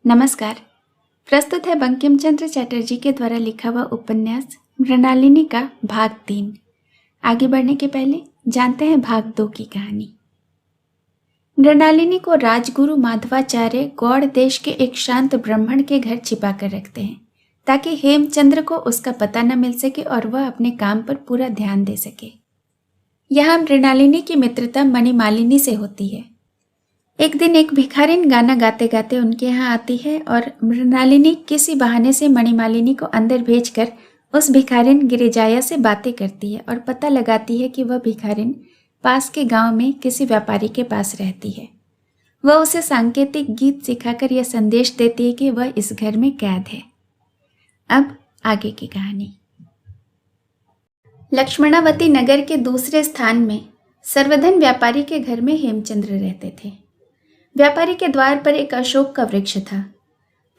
नमस्कार। प्रस्तुत है बंकिम चंद्र चटर्जी के द्वारा लिखा हुआ उपन्यास मृणालिनी का भाग 3। आगे बढ़ने के पहले जानते हैं भाग 2 की कहानी। मृणालिनी को राजगुरु माधवाचार्य गौड़ देश के एक शांत ब्राह्मण के घर छिपा कर रखते हैं ताकि हेमचंद्र को उसका पता न मिल सके और वह अपने काम पर पूरा ध्यान दे सके। यहाँ मृणालिनी की मित्रता मणिमालिनी से होती है। एक दिन एक भिखारिन गाना गाते गाते उनके यहाँ आती है और मृणालिनी किसी बहाने से मणिमालिनी को अंदर भेजकर उस भिखारिन गिरिजाया से बातें करती है और पता लगाती है कि वह भिखारिन पास के गांव में किसी व्यापारी के पास रहती है। वह उसे सांकेतिक गीत सिखाकर यह संदेश देती है कि वह इस घर में कैद है। अब आगे की कहानी। लक्ष्मणावती नगर के दूसरे स्थान में सर्वधन व्यापारी के घर में हेमचंद्र रहते थे। व्यापारी के द्वार पर एक अशोक का वृक्ष था।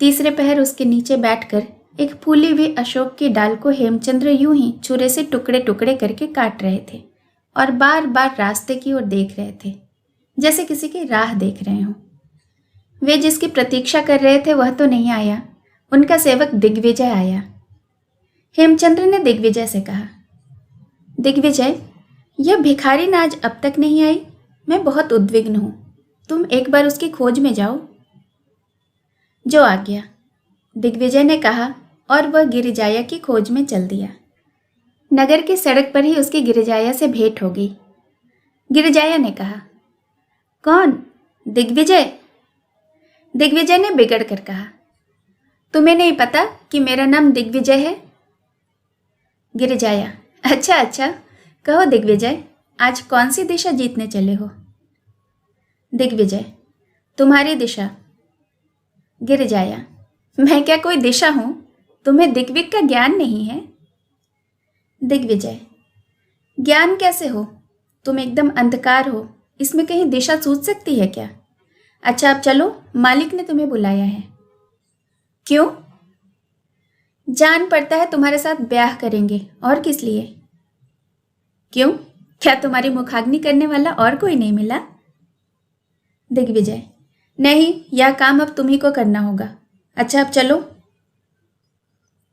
तीसरे पहर उसके नीचे बैठकर एक फूली हुई अशोक की डाल को हेमचंद्र यूं ही छुरे से टुकड़े टुकड़े करके काट रहे थे और बार बार रास्ते की ओर देख रहे थे, जैसे किसी की राह देख रहे हों। वे जिसकी प्रतीक्षा कर रहे थे वह तो नहीं आया, उनका सेवक दिग्विजय आया। हेमचंद्र ने दिग्विजय से कहा, दिग्विजय, यह भिखारिन आज अब तक नहीं आई। मैं बहुत उद्विग्न हूं। तुम एक बार उसकी खोज में जाओ। जो आ गया, दिग्विजय ने कहा और वह गिरिजाया की खोज में चल दिया। नगर की सड़क पर ही उसकी गिरिजाया से भेंट हो गई। गिरिजाया ने कहा, कौन? दिग्विजय। दिग्विजय ने बिगड़ कर कहा, तुम्हें नहीं पता कि मेरा नाम दिग्विजय है? गिरिजाया, अच्छा अच्छा, कहो दिग्विजय, आज कौन सी दिशा जीतने चले हो? दिग्विजय, तुम्हारी दिशा। गिरिजाया, मैं क्या कोई दिशा हूं? तुम्हें दिग्विजय का ज्ञान नहीं है? दिग्विजय, ज्ञान कैसे हो? तुम एकदम अंधकार हो, इसमें कहीं दिशा सूझ सकती है क्या? अच्छा अब चलो, मालिक ने तुम्हें बुलाया है। क्यों? जान पड़ता है तुम्हारे साथ ब्याह करेंगे, और किस लिए? क्यों, क्या तुम्हारी मुखाग्नि करने वाला और कोई नहीं मिला? दिग्विजय, नहीं, यह काम अब तुम्ही को करना होगा। अच्छा अब चलो।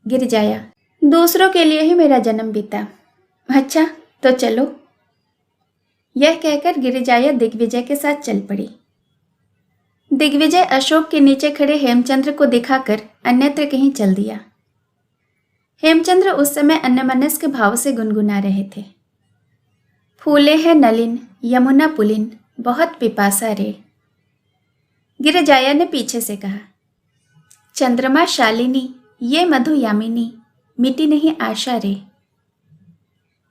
गिरिजाया, दूसरों के लिए ही मेरा जन्म बीता। अच्छा तो चलो। यह कहकर गिरिजाया दिग्विजय के साथ चल पड़ी। दिग्विजय अशोक के नीचे खड़े हेमचंद्र को दिखाकर अन्यत्र कहीं चल दिया। हेमचंद्र उस समय अन्यमनस्क भाव से गुनगुना रहे थे, फूले हैं नलिन यमुना पुलिन, बहुत पिपासा रे। गिरिजाया ने पीछे से कहा, चंद्रमा शालिनी ये मधु यामिनी, मिटी नहीं आशा रे।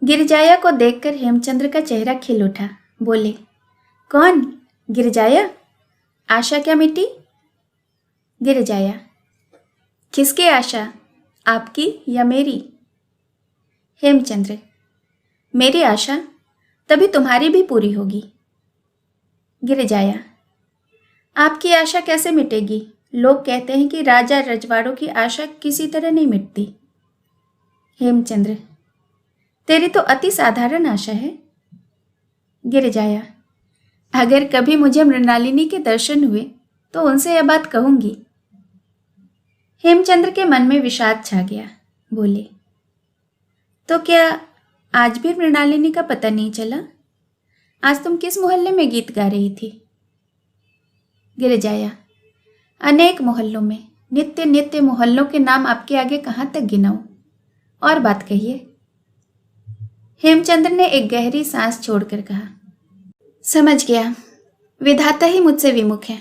गिरिजाया को देखकर हेमचंद्र का चेहरा खिल उठा। बोले, कौन? गिरिजाया, आशा क्या मिटी? गिरिजाया, किसकी आशा, आपकी या मेरी? हेमचंद्र, मेरी आशा, तभी तुम्हारी भी पूरी होगी। गिरिजाया, आपकी आशा कैसे मिटेगी? लोग कहते हैं कि राजा रजवाड़ों की आशा किसी तरह नहीं मिटती। हेमचंद्र, तेरी तो अति साधारण आशा है। गिरिजाया, अगर कभी मुझे मृणालिनी के दर्शन हुए तो उनसे यह बात कहूंगी। हेमचंद्र के मन में विषाद छा गया। बोले, तो क्या आज भी मृणालिनी का पता नहीं चला? आज तुम किस मोहल्ले में गीत गा रही थी? गिरिजाया, अनेक मोहल्लों में, नित्य नित्य मोहल्लों के नाम आपके आगे कहाँ तक गिनाऊं? और बात कहिए। हेमचंद्र ने एक गहरी सांस छोड़कर कहा, समझ गया, विधाता ही मुझसे विमुख है।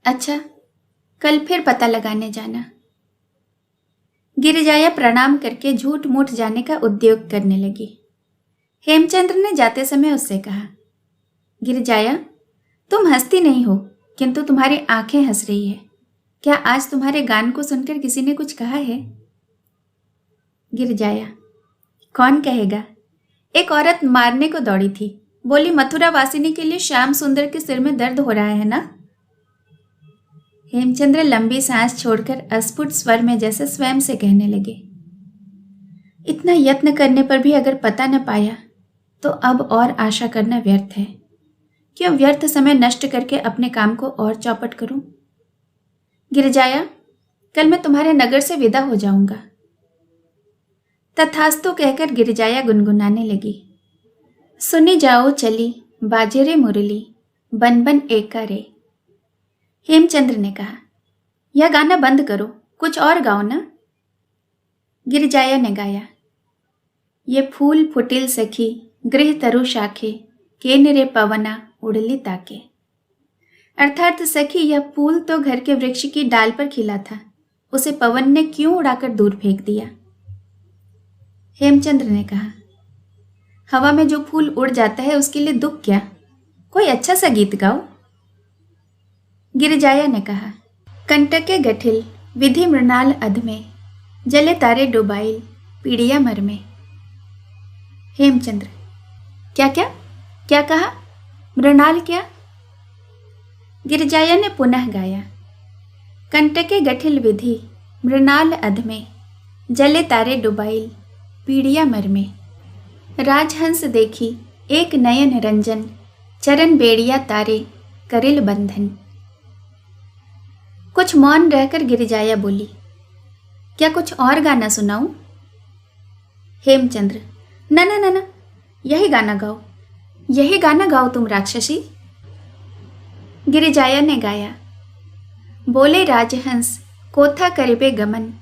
अच्छा, कल फिर पता लगाने जाना। गिरिजाया प्रणाम करके झूठ मूठ जाने का उद्योग करने लगी। हेमचंद्र ने जाते समय उससे कहा, गिरिजाया, तुम हंसती नहीं हो, किंतु तुम्हारी आंखें हंस रही है। क्या आज तुम्हारे गान को सुनकर किसी ने कुछ कहा है? गिरिजाया, कौन कहेगा? एक औरत मारने को दौड़ी थी, बोली मथुरा वासिनी के लिए श्याम सुंदर के सिर में दर्द हो रहा है ना? हेमचंद्र लंबी सांस छोड़कर अस्फुट स्वर में जैसे स्वयं से कहने लगे, इतना यत्न करने पर भी अगर पता न पाया तो अब और आशा करना व्यर्थ है। क्यों व्यर्थ समय नष्ट करके अपने काम को और चौपट करूं? गिरिजाया, कल मैं तुम्हारे नगर से विदा हो जाऊंगा। तथास्तु कहकर गिरिजाया गुनगुनाने लगी। सुनी जाओ चली बाजे रे मुरली, बन बन एका रे। हेमचंद्र ने कहा, यह गाना बंद करो, कुछ और गाओ ना। गिरिजाया ने गाया, ये फूल फुटिल सखी गृह तरु शाखे, केन रे पवना उड़ली ताके। अर्थात सखी, यह फूल तो घर के वृक्ष की डाल पर खिला था, उसे पवन ने क्यों उड़ाकर दूर फेंक दिया। हेमचंद्र ने कहा, हवा में जो फूल उड़ जाता है उसके लिए दुख क्या, कोई अच्छा सा गीत गाओ। गिरिजाया ने कहा, कंटके गठिल विधि मृणाल अधमे, जले तारे डुबाइल पीड़िया मर में। हेमचंद्र, क्या क्या क्या कहा, मृणाल क्या। गिरिजाया ने पुनः गाया, कंटके गठिल विधि मृणाल अधमे, जले तारे डुबाइल पीड़िया मर में। राजहंस देखी एक नयन रंजन, चरण बेड़िया तारे करिल बंधन। कुछ मौन रहकर गिरिजाया बोली, क्या कुछ और गाना सुनाऊं। हेमचंद्र, न न न न, यही गाना गाओ, यही गाना गाओ तुम राक्षसी। गिरिजाया ने गाया, बोले राजहंस कोथा करिबे गमन,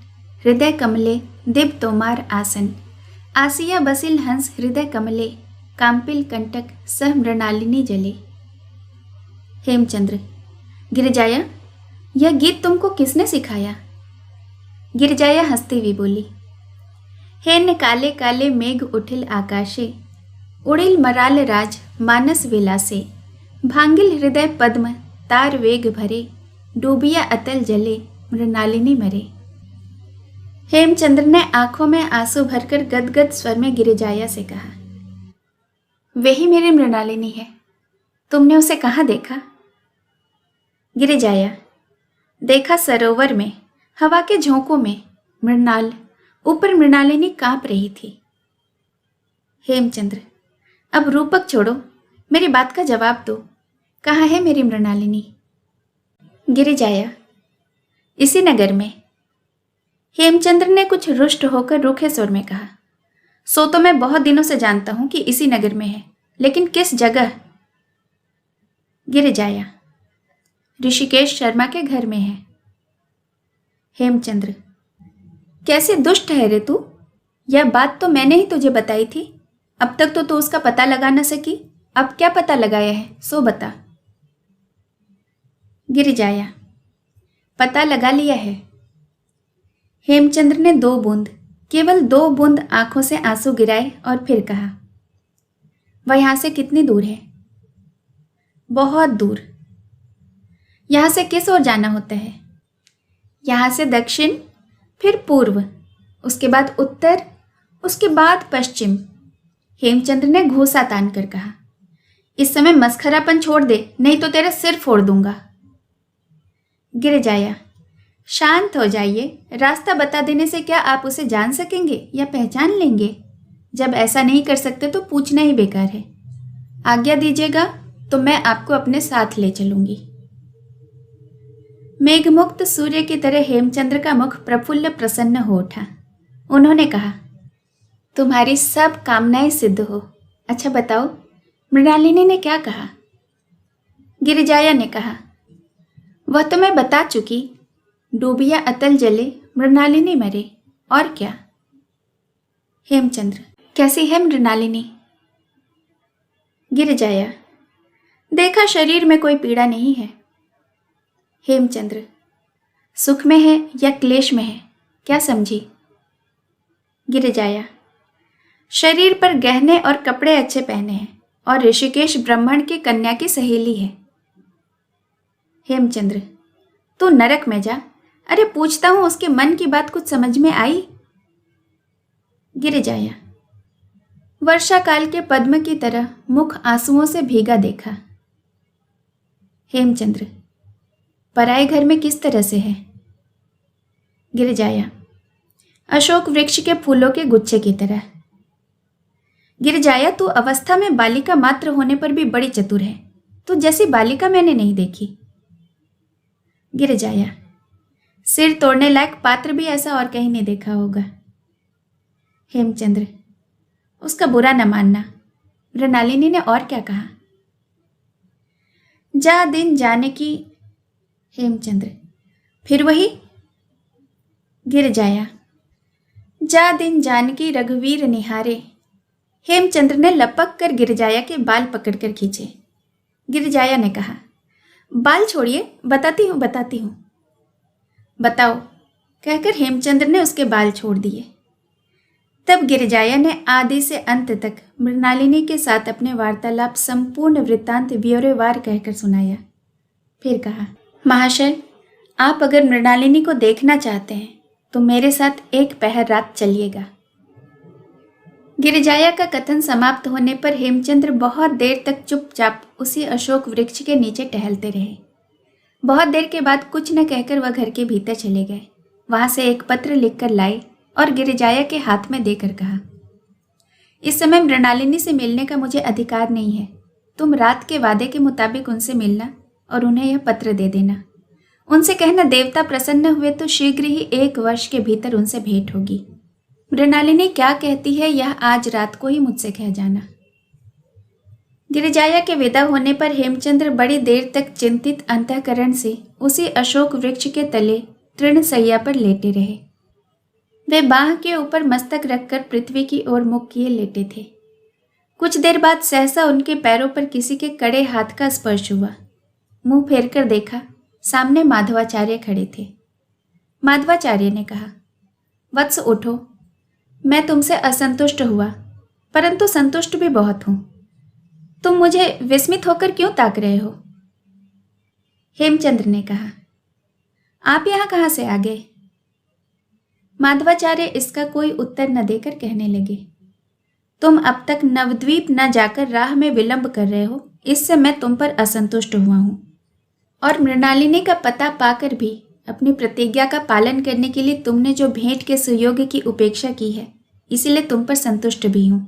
हृदय कमले दिव तोमार आसन। आसिया बसिल हंस हृदय कमले, कांपिल कंटक सह मृणालिनी जले। हेमचंद्र, गिरिजाया, यह गीत तुमको किसने सिखाया। गिरिजाया हंसती हुई बोली, हेन काले काले मेघ उठिल आकाशे, उड़िल मराल राज मानस विलासे। भांगिल हृदय पद्म तार वेग भरे, डूबिया अतल जले मृणालिनी मरे। हेमचंद्र ने आंखों में आंसू भरकर गदगद स्वर में गिरिजाया से कहा, वही मेरी मृणालिनी है, तुमने उसे कहाँ देखा। गिरिजाया, देखा सरोवर में, हवा के झोंकों में मृणाल, ऊपर मृणालिनी कांप रही थी। हेमचंद्र, अब रूपक छोड़ो, मेरी बात का जवाब दो, कहाँ है मेरी मृणालिनी। गिरिजाया, इसी नगर में। हेमचंद्र ने कुछ रुष्ट होकर रूखे स्वर में कहा, सो तो मैं बहुत दिनों से जानता हूं कि इसी नगर में है, लेकिन किस जगह। गिरिजाया, ऋषिकेश शर्मा के घर में है। हेमचंद्र, कैसे दुष्ट है रे तू, यह बात तो मैंने ही तुझे बताई थी, अब तक तो तू उसका पता लगा न सकी, अब क्या पता लगाया है सो बता। गिरिजाया, पता लगा लिया है। हेमचंद्र ने 2 बूंद, केवल 2 बूंद आंखों से आंसू गिराए और फिर कहा, वह यहां से कितनी दूर है। बहुत दूर। यहां से किस ओर जाना होता है। यहां से दक्षिण, फिर पूर्व, उसके बाद उत्तर, उसके बाद पश्चिम। हेमचंद्र ने घूंसा तान कर कहा, इस समय मस्खरापन छोड़ दे, नहीं तो तेरा सिर फोड़ दूंगा। गिरिजाया, शांत हो जाइए, रास्ता बता देने से क्या आप उसे जान सकेंगे या पहचान लेंगे। जब ऐसा नहीं कर सकते तो पूछना ही बेकार है। आज्ञा दीजिएगा तो मैं आपको अपने साथ ले चलूंगी। मेघमुक्त सूर्य की तरह हेमचंद्र का मुख प्रफुल्ल प्रसन्न हो उठा। उन्होंने कहा, तुम्हारी सब कामनाएं सिद्ध हो। अच्छा बताओ, मृणालिनी ने क्या कहा। गिरिजाया ने कहा, वह तो मैं बता चुकी, डूबिया अतल जले मृणालिनी मरे, और क्या। हेमचंद्र, कैसी है मृणालिनी। गिरिजाया, देखा शरीर में कोई पीड़ा नहीं है। हेमचंद्र, सुख में है या क्लेश में है, क्या समझी। गिरिजाया, शरीर पर गहने और कपड़े अच्छे पहने हैं और ऋषिकेश ब्राह्मण की कन्या की सहेली है। हेमचंद्र, तू नरक में जा, अरे पूछता हूं उसके मन की बात कुछ समझ में आई। गिरिजाया, वर्षा काल के पद्म की तरह मुख आंसुओं से भीगा देखा। हेमचंद्र, पराए घर में किस तरह से है। गिरिजाया, अशोक वृक्ष के फूलों के गुच्छे की तरह। गिरिजाया, तू अवस्था में बालिका मात्र होने पर भी बड़ी चतुर है, तू जैसी बालिका मैंने नहीं देखी। गिरिजाया, सिर तोड़ने लायक पात्र भी ऐसा और कहीं नहीं देखा होगा। हेमचंद्र, उसका बुरा न मानना। मृणालिनी ने और क्या कहा? जा दिन जाने की। हेमचंद्र, फिर वही। गिरजाया, जा दिन जानकी रघुवीर निहारे। हेमचंद्र ने लपक कर गिरजाया के बाल पकड़कर खींचे। गिरजाया ने कहा, बाल छोड़िए, बताती हूँ। बताओ, कहकर हेमचंद्र ने उसके बाल छोड़ दिए। तब गिरजाया ने आदि से अंत तक मृणालिनी के साथ अपने वार्तालाप संपूर्ण वृत्तांत ब्यौरेवार कहकर सुनाया। फिर कहा, महाशय, आप अगर मृणालिनी को देखना चाहते हैं तो मेरे साथ एक पहर रात चलिएगा। गिरजाया का कथन समाप्त होने पर हेमचंद्र बहुत देर तक चुपचाप उसी अशोक वृक्ष के नीचे टहलते रहे। बहुत देर के बाद कुछ न कहकर वह घर के भीतर चले गए। वहां से एक पत्र लिखकर लाए और गिरजाया के हाथ में देकर कहा, इस समय मृणालिनी से मिलने का मुझे अधिकार नहीं है। तुम रात के वादे के मुताबिक उनसे मिलना और उन्हें यह पत्र दे देना। उनसे कहना देवता प्रसन्न हुए तो शीघ्र ही 1 वर्ष के भीतर उनसे भेंट होगी। मृणालिनी क्या कहती है यह आज रात को ही मुझसे कह जाना। गिरिजाया के विदा होने पर हेमचंद्र बड़ी देर तक चिंतित अंतःकरण से उसी अशोक वृक्ष के तले तृणशैया पर लेटे रहे। वे बाह के ऊपर मस्तक रखकर पृथ्वी की ओर मुख किए लेटे थे। कुछ देर बाद सहसा उनके पैरों पर किसी के कड़े हाथ का स्पर्श हुआ। मुंह फेरकर देखा, सामने माधवाचार्य खड़े थे। माधवाचार्य ने कहा, वत्स उठो, मैं तुमसे असंतुष्ट हुआ, परंतु संतुष्ट भी बहुत हूं। तुम मुझे विस्मित होकर क्यों ताक रहे हो? हेमचंद्र ने कहा, आप यहां कहां से आ गए? माधवाचार्य इसका कोई उत्तर न देकर कहने लगे, तुम अब तक नवद्वीप न जाकर राह में विलंब कर रहे हो, इससे मैं तुम पर असंतुष्ट हुआ हूं। और मृणालिनी का पता पाकर भी अपनी प्रतिज्ञा का पालन करने के लिए तुमने जो भेंट के सुयोग की उपेक्षा की है, इसीलिए तुम पर संतुष्ट भी हूं।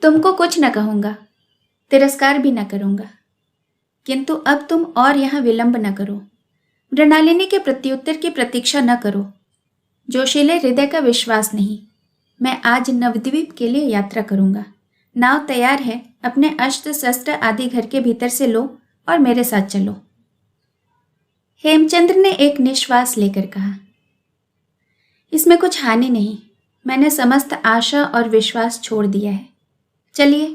तुमको कुछ न कहूंगा, तिरस्कार भी न करूंगा, किंतु अब तुम और यहां विलंब न करो। मृणालिनी के प्रत्युत्तर की प्रतीक्षा न करो। जोशीले हृदय का विश्वास नहीं। मैं आज नवद्वीप के लिए यात्रा करूंगा। नाव तैयार है, अपने अस्त्र शस्त्र आदि घर के भीतर से लो और मेरे साथ चलो। हेमचंद्र ने एक निश्वास लेकर कहा, इसमें कुछ हानि नहीं। मैंने समस्त आशा और विश्वास छोड़ दिया है। चलिए,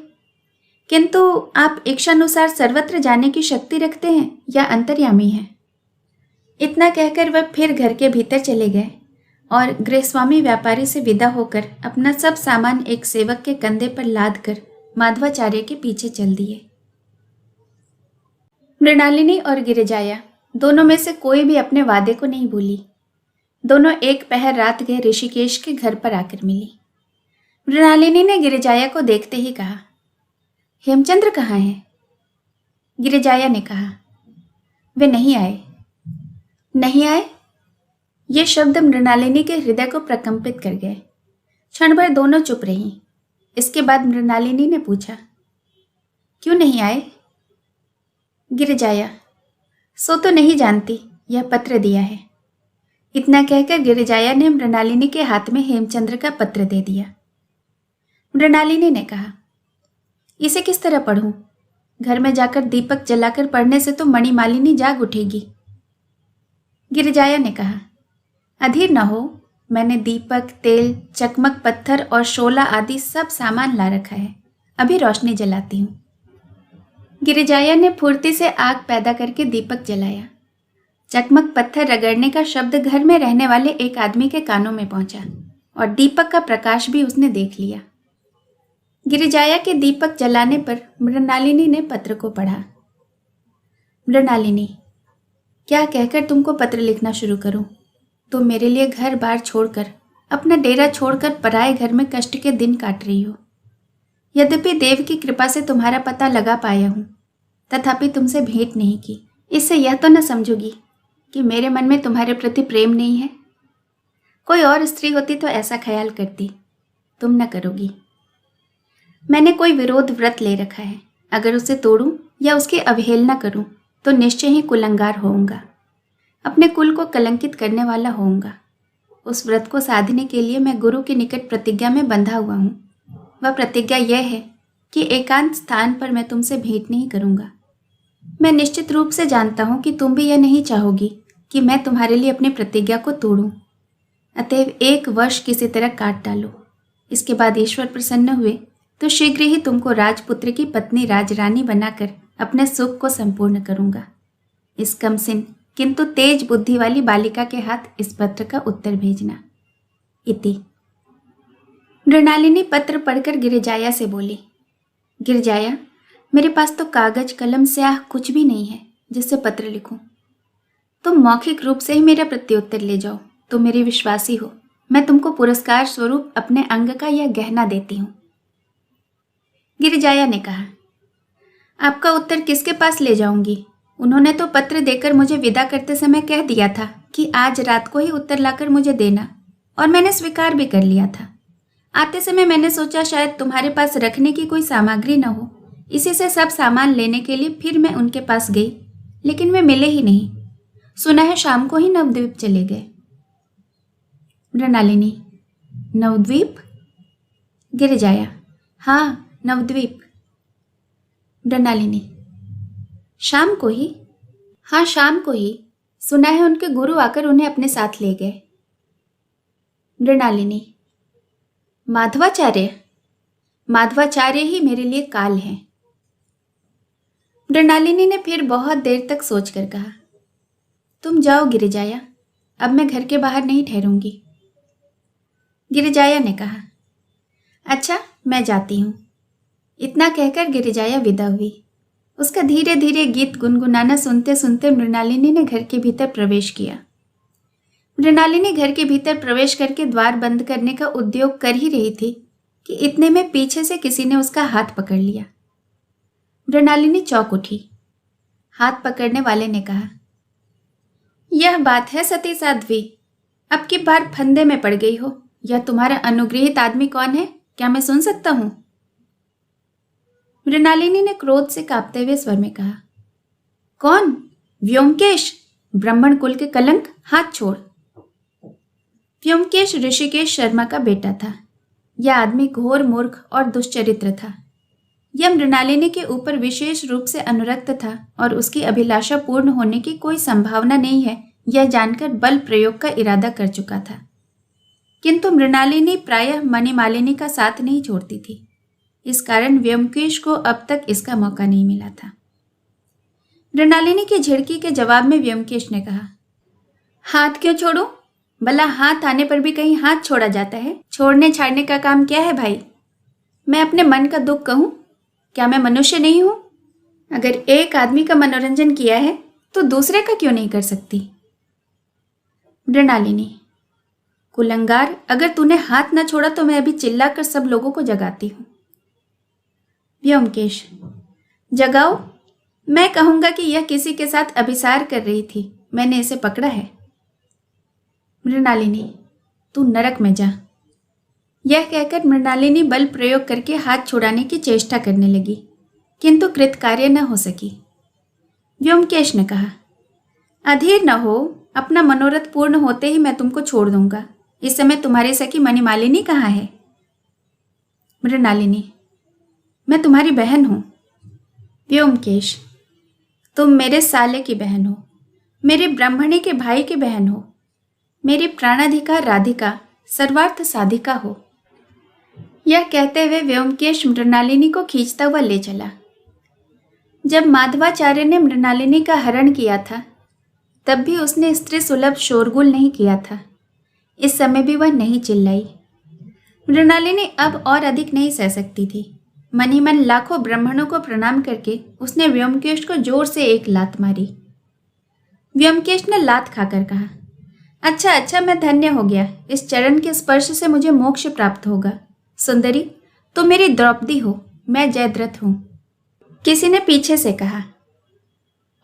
किंतु आप इच्छानुसार सर्वत्र जाने की शक्ति रखते हैं या अंतर्यामी हैं? इतना कहकर वह फिर घर के भीतर चले गए और गृहस्वामी व्यापारी से विदा होकर अपना सब सामान एक सेवक के कंधे पर लाद कर माधवाचार्य के पीछे चल दिए। मृणालिनी और गिरिजाया दोनों में से कोई भी अपने वादे को नहीं भूली। दोनों एक पहर रात गए ऋषिकेश के घर पर आकर मिली। मृणालिनी ने गिरिजाया को देखते ही कहा, हेमचंद्र कहाँ हैं? गिरिजाया ने कहा, वे नहीं आए। नहीं आए? ये शब्द मृणालिनी के हृदय को प्रकंपित कर गए। क्षण भर दोनों चुप रहीं। इसके बाद मृणालिनी ने पूछा, क्यों नहीं आए? गिरिजाया, सो तो नहीं जानती, यह पत्र दिया है। इतना कहकर गिरिजाया ने मृणालिनी के हाथ में हेमचंद्र का पत्र दे दिया। मृणालिनी ने कहा, इसे किस तरह पढ़ूं? घर में जाकर दीपक जलाकर पढ़ने से तो मणिमालिनी जाग उठेगी। गिरिजाया ने कहा, अधीर न हो, मैंने दीपक, तेल, चकमक पत्थर और शोला आदि सब सामान ला रखा है। अभी रोशनी जलाती हूँ। गिरिजाया ने फुर्ती से आग पैदा करके दीपक जलाया। चकमक पत्थर रगड़ने का शब्द घर में रहने वाले एक आदमी के कानों में पहुंचा और दीपक का प्रकाश भी उसने देख लिया। गिरिजाया के दीपक जलाने पर मृणालिनी ने पत्र को पढ़ा। मृणालिनी, क्या कहकर तुमको पत्र लिखना शुरू करूं? तुम मेरे लिए घर बार छोड़कर, अपना डेरा छोड़कर पराए घर में कष्ट के दिन काट रही हो। यद्यपि देव की कृपा से तुम्हारा पता लगा पाया हूं, तथापि तुमसे भेंट नहीं की। इससे यह तो न समझोगी कि मेरे मन में तुम्हारे प्रति प्रेम नहीं है? कोई और स्त्री होती तो ऐसा ख्याल करती, तुम न करोगी। मैंने कोई विरोध व्रत ले रखा है। अगर उसे तोड़ूं या उसकी अवहेलना करूं तो निश्चय ही कुलंगार होऊंगा। अपने कुल को कलंकित करने वाला होऊंगा। उस व्रत को साधने के लिए मैं गुरु के निकट प्रतिज्ञा में बंधा हुआ हूँ। वह प्रतिज्ञा यह है कि एकांत स्थान पर मैं तुमसे भेंट नहीं करूँगा। मैं निश्चित रूप से जानता हूँ कि तुम भी यह नहीं चाहोगी कि मैं तुम्हारे लिए अपनी प्रतिज्ञा को तोड़ूं। अतएव 1 वर्ष किसी तरह काट डालो। इसके बाद ईश्वर प्रसन्न हुए तो शीघ्र ही तुमको राजपुत्र की पत्नी राजरानी बनाकर अपने सुख को संपूर्ण करूँगा। इस कमसिन किंतु तेज बुद्धि वाली बालिका के हाथ इस पत्र का उत्तर भेजना। इति। मृणालिनी पत्र पढ़कर गिरिजाया से बोली, गिरिजाया, मेरे पास तो कागज कलम स्याह कुछ भी नहीं है जिससे पत्र लिखूं। तुम मौखिक रूप से ही मेरा प्रत्युत्तर ले जाओ। तुम मेरी विश्वासी हो। मैं तुमको पुरस्कार स्वरूप अपने अंग का यह गहना देती हूं। गिरिजाया ने कहा, आपका उत्तर किसके पास ले जाऊंगी? उन्होंने तो पत्र देकर मुझे विदा करते समय कह दिया था कि आज रात को ही उत्तर लाकर मुझे देना, और मैंने स्वीकार भी कर लिया था। आते समय मैंने सोचा शायद तुम्हारे पास रखने की कोई सामग्री न हो, इसी से सब सामान लेने के लिए फिर मैं उनके पास गई, लेकिन वे मिले ही नहीं। सुना है शाम को ही नवद्वीप चले गए। मृणालिनी, नवद्वीप? गिरिजाया, हाँ, नवद्वीप। मृणालिनी, शाम को ही? हाँ, शाम को ही। सुना है उनके गुरु आकर उन्हें अपने साथ ले गए। मृणालिनी, माधवाचार्य? माधवाचार्य ही मेरे लिए काल हैं। मृणालिनी ने फिर बहुत देर तक सोचकर कहा, तुम जाओ गिरिजाया, अब मैं घर के बाहर नहीं ठहरूंगी। गिरिजाया ने कहा, अच्छा, मैं जाती हूँ। इतना कहकर गिरिजाया विदा हुई। उसका धीरे धीरे गीत गुनगुनाना सुनते सुनते मृणालिनी ने घर के भीतर प्रवेश किया। मृणालिनी घर के भीतर प्रवेश करके द्वार बंद करने का उद्योग कर ही रही थी कि इतने में पीछे से किसी ने उसका हाथ पकड़ लिया। मृणालिनी चौंक उठी। हाथ पकड़ने वाले ने कहा, यह बात है सती साध्वी, अब की बार फंदे में पड़ गई हो। यह तुम्हारा अनुग्रहित आदमी कौन है, क्या मैं सुन सकता हूं? मृणालिनी ने क्रोध से कांपते हुए स्वर में कहा, कौन? व्योमकेश, ब्राह्मण कुल के कलंक, हाथ छोड़। व्योमकेश ऋषिकेश शर्मा का बेटा था। यह आदमी घोर मूर्ख और दुष्चरित्र था। यह मृणालिनी के ऊपर विशेष रूप से अनुरक्त था और उसकी अभिलाषा पूर्ण होने की कोई संभावना नहीं है, यह जानकर बल प्रयोग का इरादा कर चुका था। किंतु मृणालिनी प्रायः मणिमालिनी का साथ नहीं छोड़ती थी। इस कारण व्योमकेश को अब तक इसका मौका नहीं मिला था। मृणालिनी की झिड़की के जवाब में व्योमकेश ने कहा, हाथ क्यों छोड़ूं? भला हाथ आने पर भी कहीं हाथ छोड़ा जाता है? छोड़ने छाड़ने का काम क्या है भाई? मैं अपने मन का दुख कहूं? क्या मैं मनुष्य नहीं हूं? अगर एक आदमी का मनोरंजन किया है तो दूसरे का क्यों नहीं कर सकती? मृणालिनी, कुलंगार, अगर तूने हाथ न छोड़ा तो मैं अभी चिल्लाकर सब लोगों को जगाती हूं। व्योमकेश, जगाओ। मैं कहूंगा कि यह किसी के साथ अभिसार कर रही थी, मैंने इसे पकड़ा है। मृणालिनी, तू नरक में जा। यह कहकर मृणालिनी बल प्रयोग करके हाथ छुड़ाने की चेष्टा करने लगी, किंतु कृतकार्य न हो सकी। व्योमकेश ने कहा, अधीर न हो, अपना मनोरथ पूर्ण होते ही मैं तुमको छोड़ दूंगा। इस समय तुम्हारी सखी मणिमालिनी कहाँ है? मृणालिनी, मैं तुम्हारी बहन हूं। व्योमकेश, तुम मेरे साले की बहन हो, मेरे ब्राह्मणी के भाई की बहन हो, मेरी प्राणाधिकार राधिका, सर्वार्थ साधिका हो। यह कहते हुए व्योमकेश मृणालिनी को खींचता हुआ ले चला। जब माधवाचार्य ने मृणालिनी का हरण किया था तब भी उसने स्त्री सुलभ शोरगुल नहीं किया था। इस समय भी वह नहीं चिल्लाई। मृणालिनी अब और अधिक नहीं सह सकती थी। मन ही मन लाखों ब्राह्मणों को प्रणाम करके उसने व्योमकेश को जोर से एक लात मारी। व्योमकेश ने लात खाकर कहा, अच्छा अच्छा, मैं धन्य हो गया। इस चरण के स्पर्श से मुझे मोक्ष प्राप्त होगा। सुंदरी, तुम मेरी द्रौपदी हो, मैं जयद्रथ हूं। किसी ने पीछे से कहा,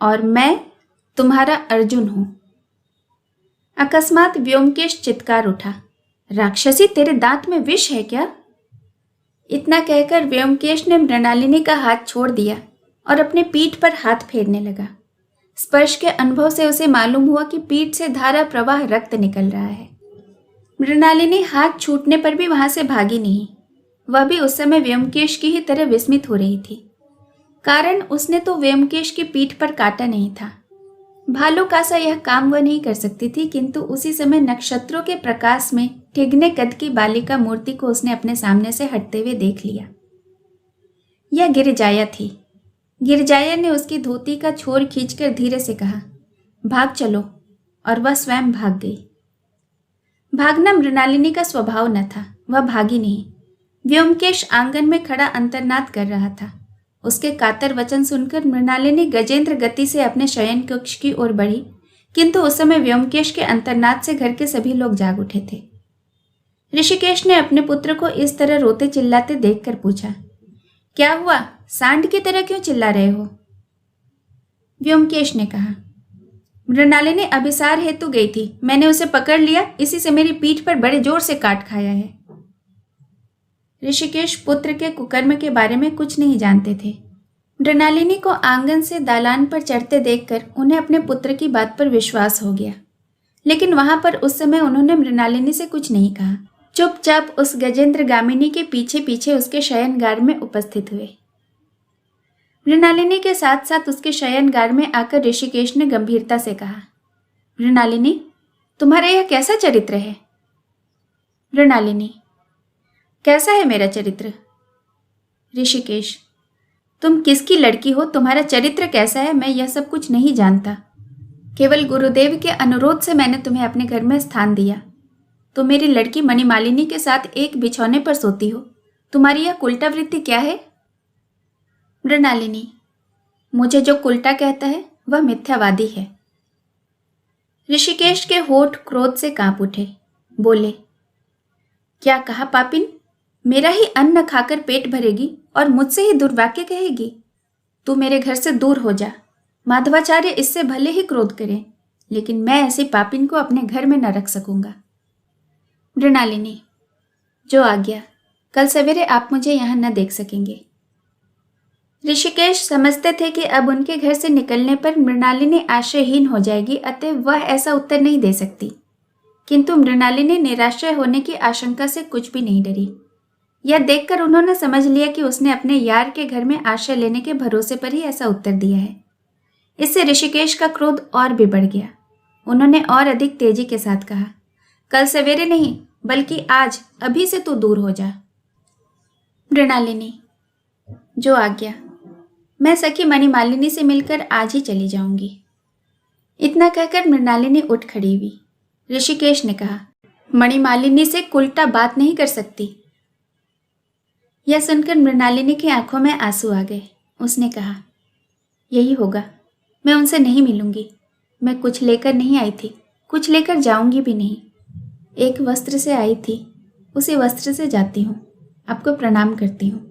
और मैं तुम्हारा अर्जुन हूं। अकस्मात व्योमकेश चित्कार उठा, राक्षसी, तेरे दांत में विष है क्या? इतना कहकर व्योमकेश ने मृणालिनी का हाथ छोड़ दिया और अपने पीठ पर हाथ फेरने लगा। स्पर्श के अनुभव से उसे मालूम हुआ कि पीठ से धारा प्रवाह रक्त निकल रहा है। मृणालिनी हाथ छूटने पर भी वहां से भागी नहीं। वह भी उस समय व्योमकेश की ही तरह विस्मित हो रही थी। कारण उसने तो व्योमकेश की पीठ पर काटा नहीं था। भालू का सा यह काम वह नहीं कर सकती थी, किंतु उसी समय नक्षत्रों के प्रकाश में ठिगने कद की बालिका मूर्ति को उसने अपने सामने से हटते हुए देख लिया। यह गिरिजाया थी। गिरिजाया ने उसकी धोती का छोर खींचकर धीरे से कहा, भाग चलो, और वह स्वयं भाग गई। भागना मृणालिनी का स्वभाव न था। वह भागी नहीं। व्योमकेश आंगन में खड़ा अंतर्नाद कर रहा था। उसके कातर वचन सुनकर मृणालिनी गजेंद्र गति से अपने शयन कक्ष की ओर बढ़ी, किंतु उस समय व्योमकेश के अंतर्नाद से घर के सभी लोग जाग उठे थे। ऋषिकेश ने अपने पुत्र को इस तरह रोते चिल्लाते देखकर पूछा, क्या हुआ? सांड की तरह क्यों चिल्ला रहे हो? व्योमकेश ने कहा, मृणालिनी अभिसार हेतु गई थी, मैंने उसे पकड़ लिया, इसी से मेरी पीठ पर बड़े जोर से काट खाया है। ऋषिकेश पुत्र के कुकर्म के बारे में कुछ नहीं जानते थे। मृणालिनी को आंगन से दालान पर चढ़ते देखकर उन्हें अपने पुत्र की बात पर विश्वास हो गया, लेकिन वहां पर उस समय उन्होंने मृणालिनी से कुछ नहीं कहा। चुपचाप उस गजेंद्र गामिनी के पीछे पीछे उसके शयनगार में उपस्थित हुए। मृणालिनी के साथ साथ उसके शयनगार में आकर ऋषिकेश ने गंभीरता से कहा, मृणालिनी, तुम्हारा यह कैसा चरित्र है? मृणालिनी, कैसा है मेरा चरित्र? ऋषिकेश, तुम किसकी लड़की हो, तुम्हारा चरित्र कैसा है, मैं यह सब कुछ नहीं जानता। केवल गुरुदेव के अनुरोध से मैंने तुम्हें अपने घर में स्थान दिया। तुम मेरी लड़की मणिमालिनी के साथ एक बिछौने पर सोती हो। तुम्हारी यह कुल्टा वृत्ति क्या है? मृणालिनी, मुझे जो कुल्टा कहता है वह मिथ्यावादी है। ऋषिकेश के होठ क्रोध से कांप उठे। बोले, क्या कहा पापिन? मेरा ही अन्न खाकर पेट भरेगी और मुझसे ही दुर्वाक्य कहेगी? तू मेरे घर से दूर हो जा। माधवाचार्य इससे भले ही क्रोध करें, लेकिन मैं ऐसी पापिन को अपने घर में न रख सकूंगा। मृणालिनी, जो आज्ञा। कल सवेरे आप मुझे यहां न देख सकेंगे। ऋषिकेश समझते थे कि अब उनके घर से निकलने पर मृणालिनी आश्रयहीन हो जाएगी, अतः वह ऐसा उत्तर नहीं दे सकती। किंतु मृणालिनी निराश्रय होने की आशंका से कुछ भी नहीं डरी। यह देखकर उन्होंने समझ लिया कि उसने अपने यार के घर में आश्रय लेने के भरोसे पर ही ऐसा उत्तर दिया है। इससे ऋषिकेश का क्रोध और भी बढ़ गया। उन्होंने और अधिक तेजी के साथ कहा, कल सवेरे नहीं, बल्कि आज, अभी से तू दूर हो जा। मृणालिनी, जो आज्ञा। मैं सखी मणिमालिनी से मिलकर आज ही चली जाऊंगी। इतना कहकर मृणालिनी उठ खड़ी हुई। ऋषिकेश ने कहा, मणिमालिनी से उल्टा बात नहीं कर सकती। यह सुनकर मृणालिनी की आंखों में आंसू आ गए। उसने कहा, यही होगा, मैं उनसे नहीं मिलूंगी। मैं कुछ लेकर नहीं आई थी, कुछ लेकर जाऊंगी भी नहीं। एक वस्त्र से आई थी, उसी वस्त्र से जाती हूँ। आपको प्रणाम करती हूँ।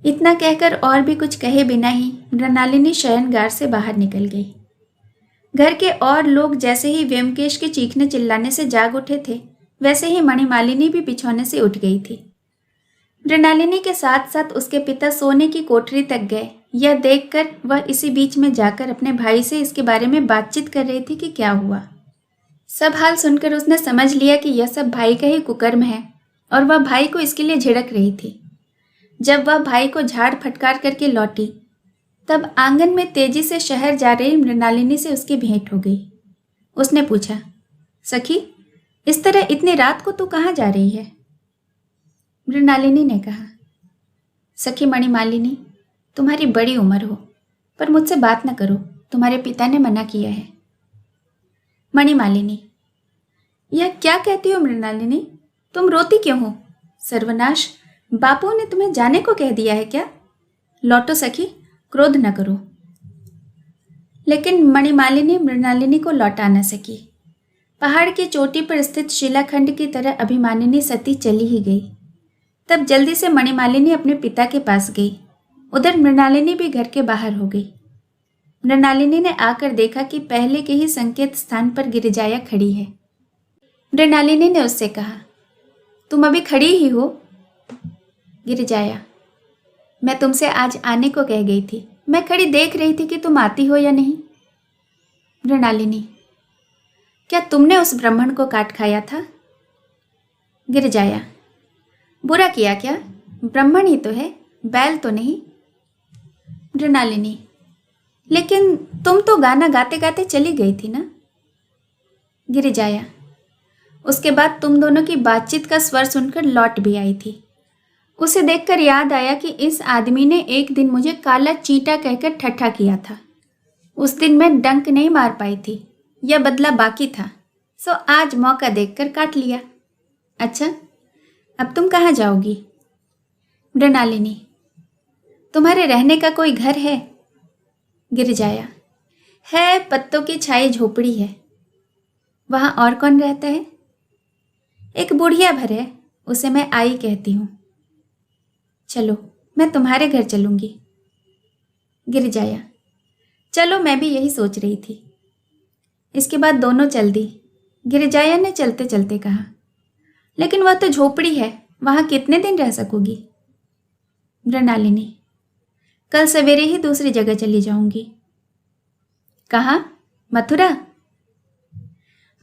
इतना कहकर और भी कुछ कहे बिना ही मृणालिनी शयनगार से बाहर निकल गई। घर के और लोग जैसे ही व्योमकेश के चीखने चिल्लाने से जाग उठे थे, वैसे ही मणिमालिनी भी बिछौने से उठ गई थी। मृणालिनी के साथ साथ उसके पिता सोने की कोठरी तक गए। यह देखकर वह इसी बीच में जाकर अपने भाई से इसके बारे में बातचीत कर रही थी कि क्या हुआ। सब हाल सुनकर उसने समझ लिया कि यह सब भाई का ही कुकर्म है और वह भाई को इसके लिए झिड़क रही थी। जब वह भाई को झाड़ फटकार करके लौटी, तब आंगन में तेजी से शहर जा रही मृणालिनी से उसकी भेंट हो गई। उसने पूछा, सखी, इस तरह इतनी रात को तू कहाँ जा रही है? मृणालिनी ने कहा, सखी मणिमालिनी, तुम्हारी बड़ी उम्र हो, पर मुझसे बात न करो, तुम्हारे पिता ने मना किया है। मणिमालिनी, यह क्या कहती हो मृणालिनी? तुम रोती क्यों हो? सर्वनाश, बापू ने तुम्हें जाने को कह दिया है क्या? लौटो सखी, क्रोध न करो। लेकिन मणिमालिनी मृणालिनी को लौटा न सकी। पहाड़ की चोटी पर स्थित शिलाखंड की तरह अभिमानिनी सती चली ही गई। तब जल्दी से मणिमालिनी अपने पिता के पास गई। उधर मृणालिनी भी घर के बाहर हो गई। मृणालिनी ने आकर देखा कि पहले के ही संकेत स्थान पर गिरिजाया खड़ी है। मृणालिनी ने उससे कहा, तुम अभी खड़ी ही हो? गिरिजाया, मैं तुमसे आज आने को कह गई थी, मैं खड़ी देख रही थी कि तुम आती हो या नहीं। मृणालिनी, क्या तुमने उस ब्राह्मण को काट खाया था? गिरिजाया, बुरा किया क्या? ब्राह्मण ही तो है, बैल तो नहीं। मृणालिनी, लेकिन तुम तो गाना गाते गाते चली गई थी ना। गिरिजाया, उसके बाद तुम दोनों की बातचीत का स्वर सुनकर लौट भी आई थी। उसे देखकर याद आया कि इस आदमी ने एक दिन मुझे काला चींटा कहकर ठट्ठा किया था। उस दिन मैं डंक नहीं मार पाई थी, यह बदला बाकी था, सो आज मौका देखकर काट लिया। अच्छा, अब तुम कहाँ जाओगी? मृणालिनी, तुम्हारे रहने का कोई घर है? गिरिजाया, है, पत्तों की छाई झोपड़ी है। वहाँ और कौन रहता है? एक बुढ़िया भर है, उसे मैं आई कहती हूँ। चलो, मैं तुम्हारे घर चलूँगी। गिरिजाया, चलो, मैं भी यही सोच रही थी। इसके बाद दोनों चल दी। गिरिजाया ने चलते चलते कहा, लेकिन वह तो झोपड़ी है, वहाँ कितने दिन रह सकोगी? मृणालिनी, कल सवेरे ही दूसरी जगह चली जाऊंगी। कहाँ? मथुरा?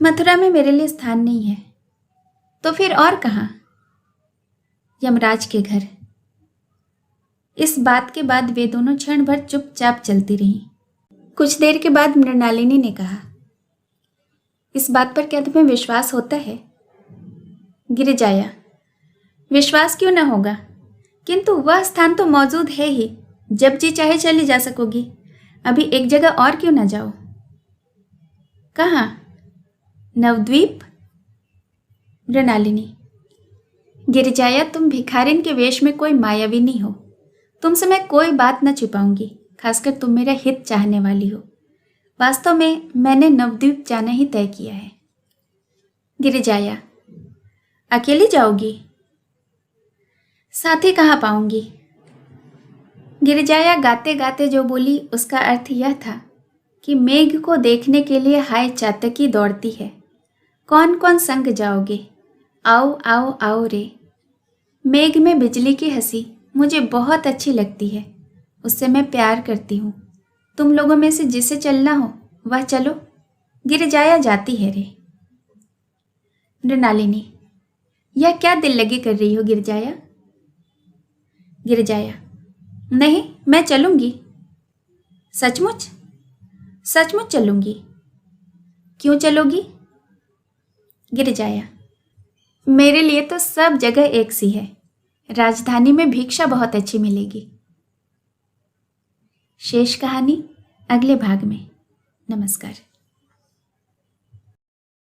मथुरा में मेरे लिए स्थान नहीं है। तो फिर और कहाँ? यमराज के घर। इस बात के बाद वे दोनों क्षण भर चुपचाप चलती रहीं। कुछ देर के बाद मृणालिनी ने कहा, इस बात पर क्या तुम्हें विश्वास होता है? गिरिजाया, विश्वास क्यों न होगा, किंतु वह स्थान तो मौजूद है ही, जब जी चाहे चली जा सकोगी। अभी एक जगह और क्यों न जाओ? कहाँ? नवद्वीप? मृणालिनी, गिरिजाया, तुम भिखारिन के वेश में कोई मायाविनी हो। तुमसे मैं कोई बात न छिपाऊंगी, खासकर तुम मेरा हित चाहने वाली हो। वास्तव में मैंने नवद्वीप जाना ही तय किया है। गिरिजाया, अकेली जाओगी? साथी कहाँ पाऊंगी? गिरिजाया गाते गाते जो बोली उसका अर्थ यह था कि मेघ को देखने के लिए हाय चातकी दौड़ती है, कौन कौन संग जाओगे, आओ आओ आओ रे। मेघ में बिजली की हंसी मुझे बहुत अच्छी लगती है, उससे मैं प्यार करती हूँ। तुम लोगों में से जिसे चलना हो वह चलो, गिरिजाया जाती है रे। मृणालिनी, यह क्या दिल लगी कर रही हो गिरिजाया? गिरिजाया, नहीं, मैं चलूंगी। सचमुच? सचमुच चलूंगी। क्यों चलोगी? गिरिजाया, मेरे लिए तो सब जगह एक सी है, राजधानी में भिक्षा बहुत अच्छी मिलेगी। शेष कहानी अगले भाग में। नमस्कार।